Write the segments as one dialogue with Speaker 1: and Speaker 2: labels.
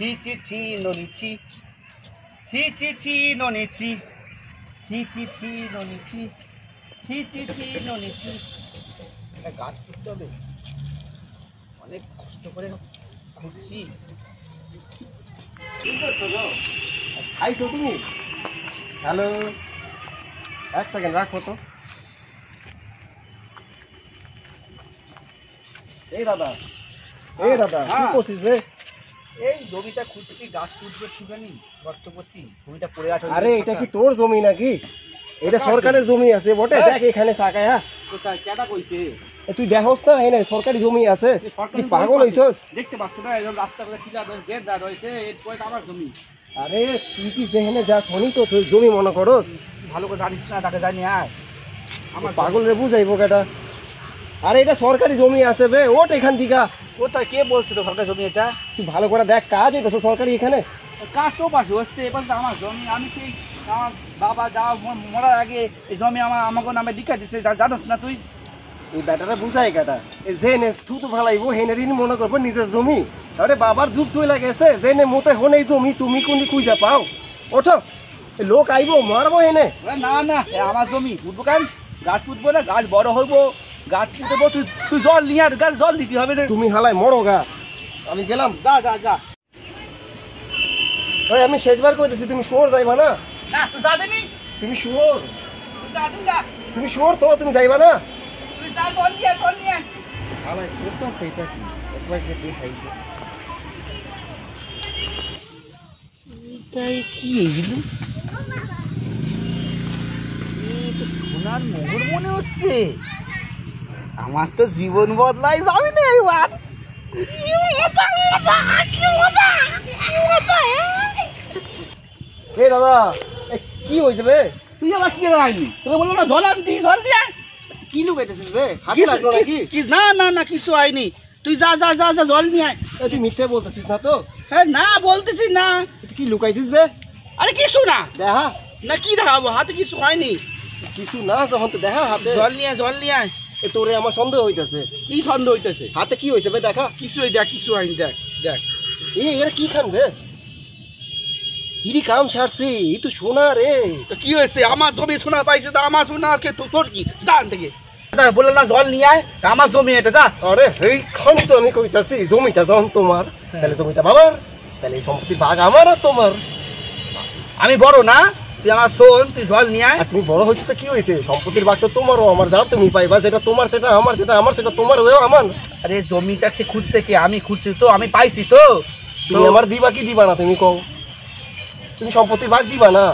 Speaker 1: ছি ছি ছি ননি ছি ছি ছি ছি ননি ছি ছি ছি ছি ননি ছি ছি ছি ছি ননি ছি। একটা গাছ পুঁততে হবে, অনেক কষ্ট করে খুঁজছি।
Speaker 2: খাইছো তুমি? হ্যালো, এক সেকেন্ড রাখো তো। এই দাদা, এই দাদা কি করছিস রে?
Speaker 1: এই জমিটা খুঁজছি, গাছ খুঁজছে, ঠিকানি গর্ত করছি, জমিটা পড়ে আছে।
Speaker 2: আরে এটা কি তোর জমি নাকি? এটা সরকারের জমি আছে বটে। দেখ এখানে সাকায়। হ্যাঁ
Speaker 1: কোথায় কেডা কইছে?
Speaker 2: তুই দেখোস না এনে সরকারি জমি আছে? তুই পাগল হইছস?
Speaker 1: দেখতে পাচ্ছ না একদম রাস্তা করে ঠিকা গেট দাঁড় হয়েছে, এরপরে আমার জমি।
Speaker 2: আরে তুই কি যেখানে যাস হনি তো তুই জমি মনে করস?
Speaker 1: ভালো করে জানিস না, তাকে জানি আয়
Speaker 2: আমার পাগল রে বুঝাইবো কেটা? আরে এটা সরকারি জমি আছে বে, ওট এখান থেকে।
Speaker 1: কোথায় কে বলছে তো সরকারি জমি এটা?
Speaker 2: তুই ভালো করে দেখ, কাজ হইতেছে সরকারি এখানে।
Speaker 1: কাজ তো পাশে হচ্ছে, এবার তো আমার জমি। আমি সেই আমার বাবা যা মরার আগে এই জমি আমাকে নামে লিখা দিছে, জানোস না তুই?
Speaker 2: এই ব্যাটারা বুঝাই কাটা, জেনে থুতু ভালাইবো হেনে ঋণ মনে করবো নিজের জমি। আরে বাবার যুগ চলে গেছে, জেনে মতে হন এই জমি তুমি কোনটি খুঁজা পাও? ওঠো, লোক আইবো মারবো হেনে।
Speaker 1: না না আমার জমি বুঝবো কেন? গাছ পুঁতবো না, গাছ বড় হইবো, গাছ পুঁতবো। তুই জল নিয়ে আর গাছ জল দিতে হবে না।
Speaker 2: তুমি হালাই মরো গা, আমি গেলাম।
Speaker 1: যা যা যা।
Speaker 2: ভাই আমি শেষবার কইতেছি তুমি শোর যাইবা না?
Speaker 1: না তুই যা দেনি,
Speaker 2: তুমি শোর,
Speaker 1: তুই যা, তুই যা,
Speaker 2: তুমি শোর তো তুমি যাইবা না?
Speaker 1: তুই যা, জল নিয়ে জল নিয়ে।
Speaker 2: হালাই করতেছে এটা কি? একবার গিয়ে দেখাই তো।
Speaker 1: এটাই কি এইগুলো? এই তো সোনার মোহর মনে হচ্ছে। আমার তো জীবন বদলাই যাবে না এবার।
Speaker 2: এই দাদা কি হয়েছে বে?
Speaker 1: তুই আবার কি রাখবি? তোকে বললাম না জল আনতি, জল দিয়ে।
Speaker 2: কি লুকাইতেছিস বে? হাতে লাগলো নাকি?
Speaker 1: না না না কিছু হয়নি। তুই যা যা যা যা জল নিয়ে আয়।
Speaker 2: তুই মিথ্যে বলতেছিস না তো?
Speaker 1: হ্যাঁ না বলতেছি না।
Speaker 2: কি লুকাইছিস বে?
Speaker 1: আরে কিছু না।
Speaker 2: দেখা
Speaker 1: না কি দেখাবো, হাতে কিছু হয়নি।
Speaker 2: কিছু না যখন তো দেখা হাতে।
Speaker 1: জল নিয়ে জল নিয়ে আয়।
Speaker 2: তোরে আমার সন্দেহ হইতেছে।
Speaker 1: কি সন্দেহ হইতেছে?
Speaker 2: হাতে কি হয়েছে বে দেখা?
Speaker 1: কিছু দেখ, কিছু হয়নি, দেখ দেখ।
Speaker 2: এরা কি খান বে? ইরি কাম সারছি, এই তো সোনা রে।
Speaker 1: তো কি হয়েছে? আমার জমি সোনা পাইছে, তো আমার সোনা কে তোর কি? জান থেকে বললাম না জল নিয়ে আয়, আমার জমি এটা, যা।
Speaker 2: আরে এইখান তো আমি কইতাছি জমিটা যখন তোমার, তাহলে জমিটা বাবার, তাহলে এই সম্পত্তির ভাগ আমার আর তোমার।
Speaker 1: আমি বড় না, তুই আমার শোন, তুই জল নিয়ে আয়।
Speaker 2: আর তুমি বড় হয়েছে তো কি হয়েছে? সম্পত্তির ভাগ তো তোমারও আমার, যা তুমি পাইবা। যেটা তোমার সেটা আমার, যেটা আমার সেটা তোমার হয়েও আমার।
Speaker 1: আরে জমিটা কে খুঁজছে কে? আমি খুঁজছি তো, আমি পাইছি তো।
Speaker 2: তুমি আমার দিবা কি দিবা না তুমি কও? তুমি সম্পত্তির ভাগ দিবা না?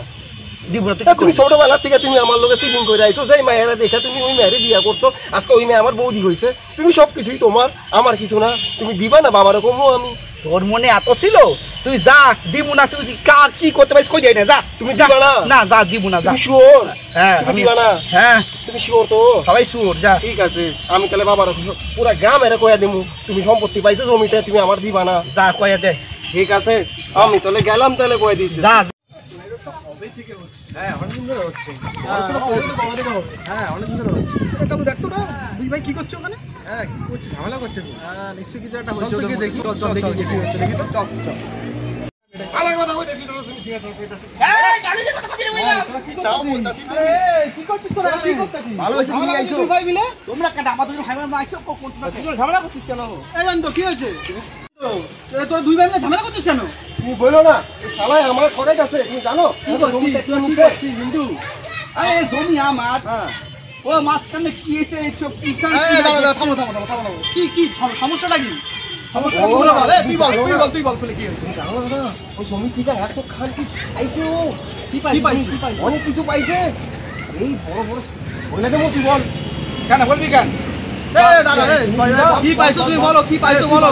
Speaker 1: দিব না।
Speaker 2: তুমি ছোটবেলা থেকে তুমি আমার লোকে সিটিং করে আইছো, সেই মায়েরা দেখে তুমি ওই মেয়েরে বিয়া করছো। আজকে ওই মেয়ে আমার বৌদি হয়েছে, তুমি সবকিছুই তোমার, আমার কিছু না। তুমি দিবা না? বাবার কমো আমি।
Speaker 1: তোর মনে এত ছিল? তুই যা, দিব না। তুই কি করতে পারিস কই যাই না, যা।
Speaker 2: তুমি দিবা না?
Speaker 1: না যা, দিব না, যা।
Speaker 2: তুমি শিওর?
Speaker 1: হ্যাঁ
Speaker 2: তুমি দিবা না?
Speaker 1: হ্যাঁ
Speaker 2: তুমি শিওর তো?
Speaker 1: সবাই শিওর, যা।
Speaker 2: ঠিক আছে, আমি তাহলে বাবার পুরা গ্রাম এরা কয়া দিমু তুমি সম্পত্তি পাইছো জমিতে, তুমি আমার দিবা না।
Speaker 1: যা কয়া দে।
Speaker 2: ঠিক আছে, আমি তাহলে গেলাম, তাহলে কয়ে দিচ্ছি।
Speaker 1: যা।
Speaker 3: হ্যাঁ অনেকদিন ধরে হচ্ছে। হ্যাঁ অনেকদিন ধরে হচ্ছে।
Speaker 4: কালু দেখতো না দুই ভাই কি করছে ওখানে?
Speaker 3: হ্যাঁ কি করছে? ঝামেলা করছে?
Speaker 4: হ্যাঁ নিশ্চয়ই কিছু একটা
Speaker 3: চল
Speaker 4: হচ্ছে।
Speaker 3: তো গিয়ে দেখি।
Speaker 4: চল দেখি কি হচ্ছে, দেখি চল চল চল।
Speaker 2: আলাদা কথা কইতেছি তো, তুমি ঠিক আছে কইতাছি।
Speaker 1: এই গাড়ি দিয়ে কথা বলি বইলা।
Speaker 2: তাও কইতাছি তুমি।
Speaker 4: এই কি করছিস তোরা? কি করছিস?
Speaker 2: ভালো হইছে তুমি আইছো।
Speaker 4: দুই ভাই মিলে
Speaker 1: তোমরা কেন আমার দুজন খাইবা না আইছো? কোন
Speaker 4: দুজন ঝামেলা করছিস কেন? এই জান তো কি হয়েছে? তোরা দুই ভাই মিলে ঝামেলা করছিস কেন?
Speaker 2: তুমি বলো না, এই শালায় আমার ঠকাইতাছে, তুমি জানো?
Speaker 4: কি করছিস? কি করছিস হিন্দু?
Speaker 1: আরে জমি আমার।
Speaker 4: হ্যাঁ
Speaker 1: ও মাঝখানে কি এসে এইসব কিষান?
Speaker 4: এই দাঁড়া থামো থামো থামো থামো। কি সমস্যাটা কি? সমস্যাটা কি বল? তুই বল তুই বল খুলে কি হয়েছে?
Speaker 2: জানো না ওই জমি থেকে এত খান কি পাইছে ও?
Speaker 4: কি পাইছিস?
Speaker 2: অনেক কিছু পাইছে, এই বড় বড় বলে দেবো, তুই বল।
Speaker 1: কেন বলবি কেন?
Speaker 4: এই দাঁড়া কি পাইছো তুমি বলো, কি পাইছো বলো।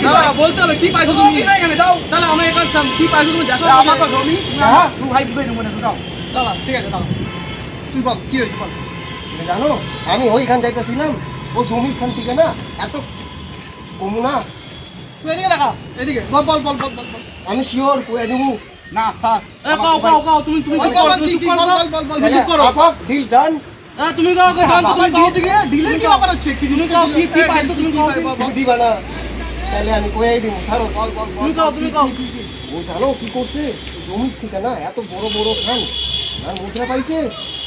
Speaker 4: দাঁড়া বলতে হবে কি পাইছো তুমি।
Speaker 1: দাও
Speaker 4: দাঁড়া আমরা এখানে কি পাইছো তুমি দেখো।
Speaker 1: আমার তো জমি।
Speaker 2: হ্যাঁ
Speaker 1: তুই ভাই বুঝাই নেবো না, দাও।
Speaker 4: দাঁড়া ঠিক আছে দাঁড়া তুই বল কি হয়েছে বল।
Speaker 2: তুমি জানো আমি ওইখান যাইতেছিলাম, ও জমি খান থেকে না এত কমু না।
Speaker 4: তুই এদিকে দেখা, এদিকে বল বল বল বল বল।
Speaker 2: আমি শিওর কয়ে দেবো।
Speaker 1: না স্যার,
Speaker 4: কাও তুমি চুপ করো, তুমি চুপ করো, বল চুপ করো।
Speaker 2: Deal done.
Speaker 4: তুমি কাও দিকে ডিলের কি ব্যাপার হচ্ছে? কি তুমি কাও কি পাইছো তুমি কাও
Speaker 2: দিবা না? তাহলে আমি কয়েই দিব ছাড়ো।
Speaker 3: তুমি কও তুমি কও
Speaker 2: ও জানো কি করছে জমির থেকে না এত বড় বড় খান আর মুদ্রা পাইছে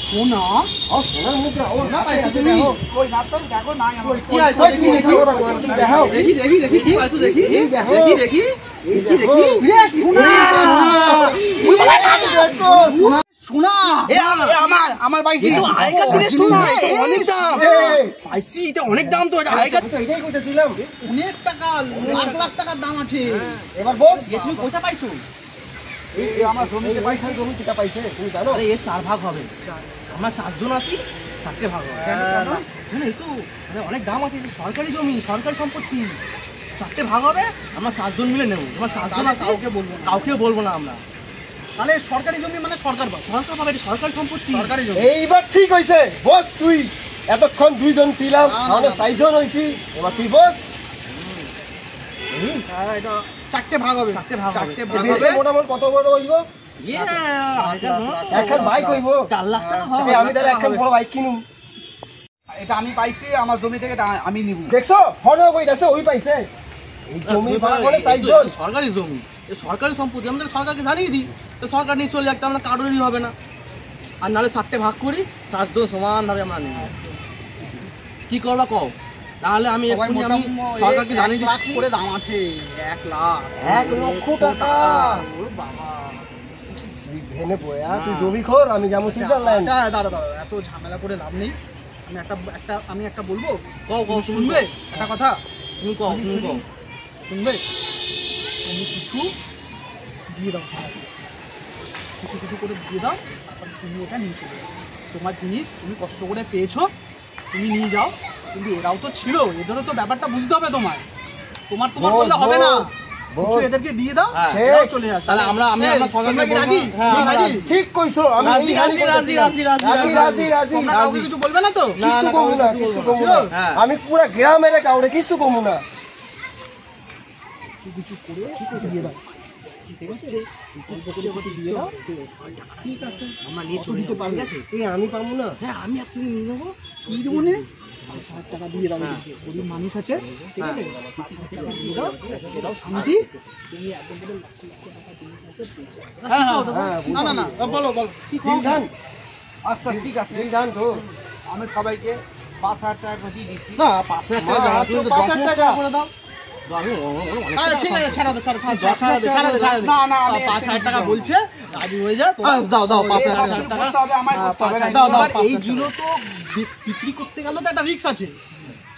Speaker 4: সোনা
Speaker 2: সোনার মুদ্রা ও না
Speaker 3: পাইছো
Speaker 2: পাইছে
Speaker 3: তুমি?
Speaker 1: কই না তো দেখো না আমার
Speaker 3: কি আছে
Speaker 2: ওই
Speaker 3: দেখি
Speaker 2: তুমি
Speaker 3: দেখি
Speaker 2: কথা বলো, তুমি দেখাও
Speaker 3: দেখি দেখি দেখি কি পাইছো দেখি
Speaker 2: এই দেখো।
Speaker 3: দেখি দেখি
Speaker 2: এই
Speaker 3: দেখি
Speaker 2: দেখো
Speaker 4: সোনা
Speaker 1: আমার পাইছি
Speaker 3: এই তো আগেকার দিনের সোনা, এটা অনেক দাম।
Speaker 2: এই,
Speaker 3: পাইছি এটা অনেক দাম তো, এটা আগেকার।
Speaker 2: আমি তো এটাই কইতেছিলাম।
Speaker 4: অনেক টাকা, লাখ লাখ টাকার দাম আছে।
Speaker 2: এবার বস
Speaker 3: এ তুমি কোথা পাইছো?
Speaker 2: এই আমার জমিতে পাইছে জমি থেকে পাইছে তুমি জানো
Speaker 3: আরে এর 4 ভাগ হবে, আমরা 7 জন আছি, 7টে ভাগ হবে। কেন এই তো মানে অনেক দাম আছে, এটা সরকারি জমি, সরকারি সম্পত্তি, 7টে ভাগ হবে, আমরা 7 জন মিলে নেব। আমরা 7 জন আছি,
Speaker 4: কাউকে বলবো না।
Speaker 3: কাউকে বলবো না আমরা।
Speaker 4: তাহলে সরকারি জমি মানে সরকার পাবে।
Speaker 3: সরকার পাবে, এটা সরকারি সম্পত্তি।
Speaker 4: সরকারি জমি।
Speaker 2: এইবার ঠিক হইছে বস তুই এতক্ষণ দুইজন ছিলাম আমরা 4 জন হইছি এবার তুই বস
Speaker 4: হ্যাঁ, এটা 4টে ভাগ হবে।
Speaker 3: 4টে ভাগ হবে।
Speaker 4: 4টে ভাগ
Speaker 2: বেশি
Speaker 4: হবে।
Speaker 2: মোটামুটি কত বড় হইব
Speaker 3: ইয়ে আগেকার জন্য তো
Speaker 2: এখন বাইক হইব
Speaker 3: 4 লাখ টাকা হবে।
Speaker 2: আমি তাহলে এখন বড় বাইক কিনুম
Speaker 1: এটা আমি পাইছি আমার জমি থেকে, এটা আমি নিব।
Speaker 2: দেখছো ফোন কইতাছে ওই পাইছে এই জমি ভাগ করে 4 জন
Speaker 3: সরকারি জমি, এই সরকারি সম্পত্তি, আমাদের সরকারকে জানিয়ে দিই, তো সরকার নিয়ে চলে একটা আমরা কারোরই হবে না। আর নাহলে 7টে ভাগ করি, 7 জন সমানভাবে আমরা নিই। কি করবা কও? তাহলে আমি
Speaker 4: সবাই
Speaker 3: এক্ষুনি আমি
Speaker 4: মোটামুটি
Speaker 3: সরকারকে জানিয়ে
Speaker 4: 1 লাখ
Speaker 3: দিচ্ছি।
Speaker 4: করে দাম আছে। 1 লাখ
Speaker 2: 1 লক্ষ টাকা
Speaker 4: ও বাবা।
Speaker 2: তুই ভেনে বয়া তুই জমি খোর আমি যাবো সুইজারল্যান্ড
Speaker 4: আচ্ছা, দাঁড়া এত ঝামেলা করে লাভ নেই। আমি একটা বলবো,
Speaker 3: কও কও তুমি
Speaker 4: শুনবে একটা কথা?
Speaker 3: তুমি কও তুমি কও।
Speaker 4: শুনবে? তুমি কিছু দিয়ে দাও সবাইকে, কিছু করে দিয়ে দাও, তারপর তুমি এটা নিয়ে চলে যাও। তোমার জিনিস তুমি কষ্ট করে পেয়েছো, তুমি নিয়ে যাও। কিন্তু এরাও তো ছিল, এদেরও তো ব্যাপারটা বুঝতে হবে। তোমার করলে হবে না, কিছু এদেরকে দিয়ে দাও,
Speaker 3: হ্যাঁ,
Speaker 4: এরাও চলে যাক।
Speaker 3: তাহলে আমরা সরকারকে
Speaker 4: তোমরা কি
Speaker 3: বলবো।
Speaker 4: রাজি?
Speaker 3: হ্যাঁ,
Speaker 4: তোমরা
Speaker 3: আমরা
Speaker 4: রাজি?
Speaker 3: রাজি।
Speaker 2: ঠিক কইছো আমি
Speaker 3: রাজি,
Speaker 2: এই
Speaker 3: রাজি, রাজি, রাজি, রাজি,
Speaker 2: রাজি রাজি রাজি
Speaker 4: তোমরা কাউকে কিছু বলবে না তো?
Speaker 3: না,
Speaker 2: কিছু
Speaker 3: না,
Speaker 2: কমু না
Speaker 3: কাউকে
Speaker 2: কিছু
Speaker 3: কিছু
Speaker 2: কমু
Speaker 3: বলবো
Speaker 2: না
Speaker 3: না। হ্যাঁ।
Speaker 2: আমি পুরা গ্রামের কাউরে কিছু কমু না
Speaker 4: কিছু করে দিয়ে দাও, ঠিক আছে? অল্প করে কিছু দিয়ে দাও, ঠিক আছে?
Speaker 3: আমরা নিয়ে চলে
Speaker 4: দিতে
Speaker 3: যাবো,
Speaker 4: পারবে?
Speaker 3: ঠিক আছে?
Speaker 2: এই আমি পাবো না
Speaker 3: হ্যাঁ, আমি আর তুমি নিয়ে নেবো।
Speaker 4: কি দেবো নে? 5,000 টাকা দিয়ে দাও, এদিকে গরিব মানুষ আছে, ঠিক আছে? 5,000 টাকা দিয়ে দাও, এটাও শান্তি। তুমি একদম করে লক্ষ লক্ষ টাকা জিনিস আছে, পেয়েছো। হ্যাঁ, না, বলো।
Speaker 2: বিল ধান
Speaker 1: আচ্ছা ঠিক আছে,
Speaker 2: বিল ধান তো
Speaker 1: আমি সবাইকে 5,000 টাকা করে দিয়ে দিচ্ছি।
Speaker 3: না, 5,000 টাকা দাও, তুমি তো
Speaker 2: 5,000
Speaker 3: 10,000 টাকা করে দাও। আমি অনেক
Speaker 4: আরে
Speaker 3: টাকা
Speaker 4: ঠিক আছে,
Speaker 3: পাবো।
Speaker 4: ছাড়া দে।
Speaker 1: না, না, আমি
Speaker 4: 5,000 টাকা বলছে, রাজি হয়ে যা।
Speaker 3: দাও, 5,000
Speaker 1: সব
Speaker 3: টাকা।
Speaker 1: কিছু করতে হবে, আমার করতে হবে না।
Speaker 3: দাও,
Speaker 4: এবার
Speaker 3: 5,000
Speaker 4: এইগুলো তো বিক্রি করতে গেলে তো একটা রিস্ক আছে,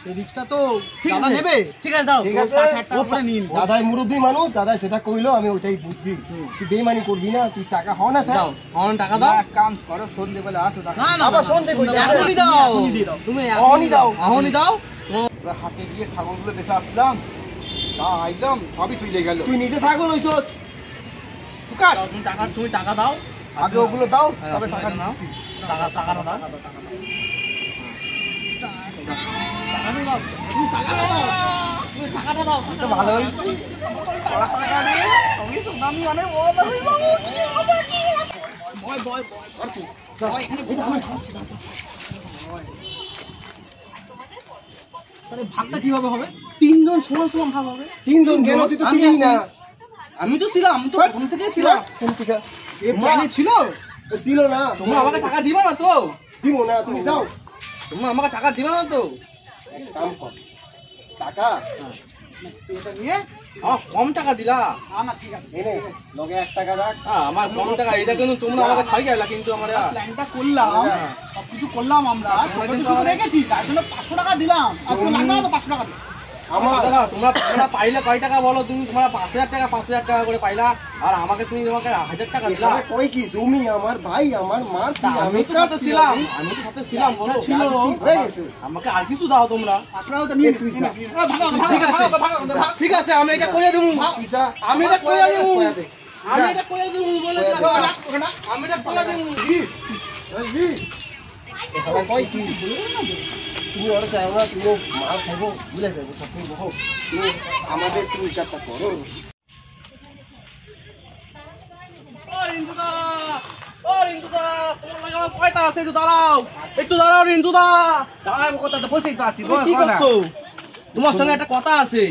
Speaker 4: সেই রিস্কটা তো
Speaker 3: ঠিক
Speaker 4: দাদা
Speaker 3: আছে।
Speaker 4: নেবে।
Speaker 3: ঠিক আছে, দাও।
Speaker 2: ঠিক আছে
Speaker 4: 5,000 টাকা করে নিন।
Speaker 2: দাদাই মুরব্বী মানুষ দাদাই সেটা কইলো আমি ওইটাই বুঝছি তুই বেইমানি করবি না তুই টাকা হও না ফেল
Speaker 3: দাও, আমার টাকা দাও।
Speaker 1: এক কাম করো, সন্ধ্যেবেলা আসো, দেখো।
Speaker 4: না,
Speaker 2: আবার সন্ধে কই যাচ্ছে?
Speaker 3: এখনই দাও।
Speaker 4: এখনই দিয়ে দাও।
Speaker 3: তুমি
Speaker 2: এখনই দাও।
Speaker 3: এখনই দাও।
Speaker 1: আমরা হাটে গিয়ে ছাগলগুলো বেঁচে আসলাম, তা একদম সবই চলে গেল।
Speaker 2: তুই নিজে ছাগল হইছস
Speaker 1: ফুকাট,
Speaker 3: দাও, তুমি টাকা দাও।
Speaker 1: আগে ওগুলো দাও,
Speaker 3: হ্যাঁ,
Speaker 1: তবে টাকা
Speaker 3: নাও।
Speaker 1: দিচ্ছি।
Speaker 3: টাকাটা দাও। টাকাটা দাও। তুমি টাকাটা দাও।
Speaker 1: তো ভালো হয়েছে। কড়া টাকা দিয়ে আমি সুনামি অনেক মজা হয়ে যাবো। কি হবে, কি হবে?
Speaker 4: তাহলে ভাগটা কিভাবে হবে?
Speaker 3: 3 জন সমান ভাগ হবে।
Speaker 2: 3 জন কেন তুই তো
Speaker 3: আমি
Speaker 2: ছিলি না
Speaker 3: আমি তো ছিলাম, আমি তো প্রথম থেকেই ছিলাম।
Speaker 2: কোন থেকে
Speaker 4: এ প্ল্যানে ছিল?
Speaker 2: ছিল না
Speaker 3: তোমরা আমাকে টাকা দিবা না তো?
Speaker 2: দিব না তুমি যাও
Speaker 3: তোমরা আমাকে টাকা দিবা না তো?
Speaker 2: কাম কর টাকা
Speaker 4: এটা নিয়ে
Speaker 3: আমার কম টাকা দিলা।
Speaker 4: না, ঠিক আছে।
Speaker 2: এনে লগে 1 টাকা রাখ
Speaker 3: আমার কম টাকা, এটা কিন্তু তোমরা আমাকে ছাই গেলা, কিন্তু আমার
Speaker 4: প্ল্যানটা করলাম,
Speaker 3: হ্যাঁ।
Speaker 4: সবকিছু করলাম আমরা,
Speaker 3: তোমরা
Speaker 4: তোকে
Speaker 3: কিন্তু
Speaker 4: শুধু
Speaker 3: আমাদের-
Speaker 4: রেখেছি, তার জন্য 500 টাকা দিলাম। আর তো লাগবে না তো 500 টাকা দিই।
Speaker 2: আমার
Speaker 3: টাকা তোমরা পাইলে কয় টাকা বলো? তোমরা 5,000 টাকা করে পাইলা, আর আমাকে তুমি আমাকে 1,000 টাকা দিলা।
Speaker 2: এখানে কই কি জমি আমার ভাই আমার মারছি
Speaker 3: তা আমি তো সাথে ছিলাম, বলো।
Speaker 2: হয়ে গেছে
Speaker 3: আমাকে আর কিছু দাও তোমরা।
Speaker 4: 500 টাকা তো নিয়ে
Speaker 2: তুই
Speaker 4: নে,
Speaker 2: যা।
Speaker 4: নিয়ে নে। ভাগো,
Speaker 3: ঠিক আছে।
Speaker 4: ভাগো।
Speaker 3: ঠিক আছে, আমি এটা কইয়া দেবো।
Speaker 2: পিসা
Speaker 3: আমি এটা কইয়া দেবো।
Speaker 2: দে।
Speaker 3: আমি এটা কইয়া দেবো বলে দিলাম। আমি এটা কইয়া দেবো।
Speaker 2: এখানে কই কি তুমি ওরা যাও না তুমি মাল খাইবো ভুলে যাবো সব তুমি বহু তুমি আমাদের তুমি হিসাবটা করো
Speaker 3: ও রিন্টুদা, তোমার লাগে আমার কয়টা আছে? একটু দাঁড়াও রিন্টুদা।
Speaker 1: দাঁড়াবো, কথা তো বসেই তো আছি,
Speaker 3: তুমি কি করছো? তোমার সঙ্গে একটা কথা আছে।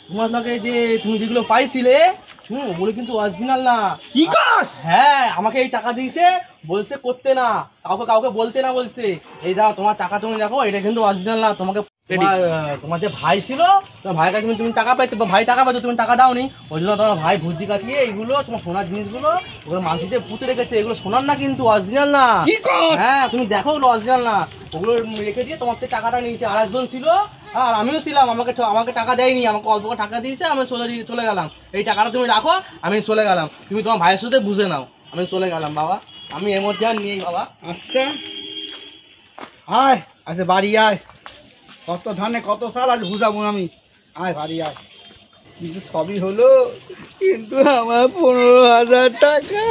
Speaker 3: তোমার লগে যে তুমি যেগুলো পাইছিলে ওগুলো কিন্তু অরিজিনাল না।
Speaker 1: কি কস?
Speaker 3: হ্যাঁ, আমাকে এই টাকা দিয়েছে, বলছে করতে না, কাউকে বলতে না বলছে। এই দাও তোমার টাকা, তুমি দেখো এটা কিন্তু অরিজিনাল না। তোমাকে তোমার যে ভাই ছিল, তোমার ভাইয়ের কাছে তুমি টাকা পাইতে, ভাই টাকা পাইতো, তুমি টাকা দাওনি, ওই জন্য তোমার ভাই বুদ্ধি কাটিয়ে এইগুলো তোমার সোনার জিনিসগুলো ওগুলো মাটিতে পুঁতে রেখেছে। এগুলো সোনার না, কিন্তু অরিজিনাল না। হ্যাঁ, তুমি দেখো ওগুলো অরিজিনাল না। ওগুলো রেখে দিয়ে তোমার থেকে টাকাটা নিয়েছে। আর একজন ছিল, আর আমিও ছিলাম, আমাকে টাকা দেয়নি, আমাকে অল্প টাকা দিয়েছে, আমি চলে গেলাম। এই টাকাটা তুমি রাখো, আমি চলে গেলাম, তুমি তোমার ভাইয়ের সাথে বুঝে নাও। আমি চলে গেলাম বাবা, আমি এর মধ্যে আর নেই বাবা।
Speaker 1: আচ্ছা আয়, আচ্ছা বাড়ি আয়, কত ধানে কত সাল আজ বুঝাবো আমি। আয় বাড়ি আয়। কিন্তু সবই হলো, কিন্তু আমার 15,000 টাকা